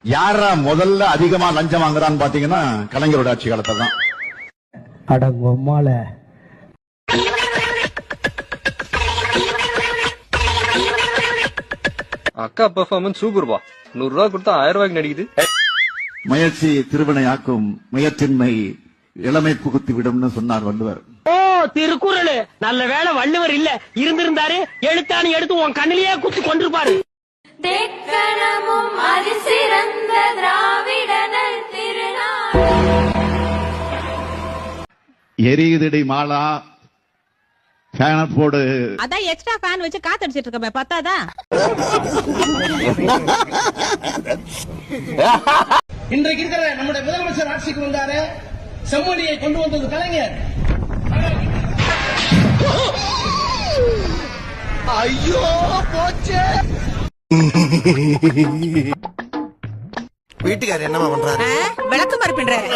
யாரா முதல்ல அதிகமா லஞ்சம் வாங்குறான்னு பாத்தீங்கன்னா கலைஞரோட ஆட்சி காலத்துல தான். அடங்கொம்மால அக்கா பெர்ஃபார்மன்ஸ் சூப்பர் பா. 100 ரூபா கொடுத்தா 1000 ரூபாய்க்கு நடிக்குது. முயற்சி திருவினையாக்கும், முயற்சின்மை இளமை புகுத்தி விடும்னு சொன்னார் வள்ளுவர். ஓ திருக்குறள், நல்ல வேளை வள்ளுவர் இல்ல, இருந்திருந்தாரு எழுத்தாணி எடுத்து உன் கண்ணிலேயே குத்தி கொண்டிருப்பாரு. தெக்கணமும் அதிசிறந்த திராவிடனல் திருநாள். எரியுதடி மாலா, ஃபேன போடு. அதான் எக்ஸ்ட்ரா ஃபேன் வச்சு காத்தடிச்சிட்டு இருக்கமே, பத்தாதா? இன்றைக்கு இருக்கிற நம்முடைய முதலமைச்சர் ஆட்சிக்கு வந்தாரு, செம்மொழியை கொண்டு வந்தது கலைஞர். ஐயோ போச்சே. வீட்டுக்காரர் என்னமா பண்றாரு? விளக்கு மறுப்பின்றாரு.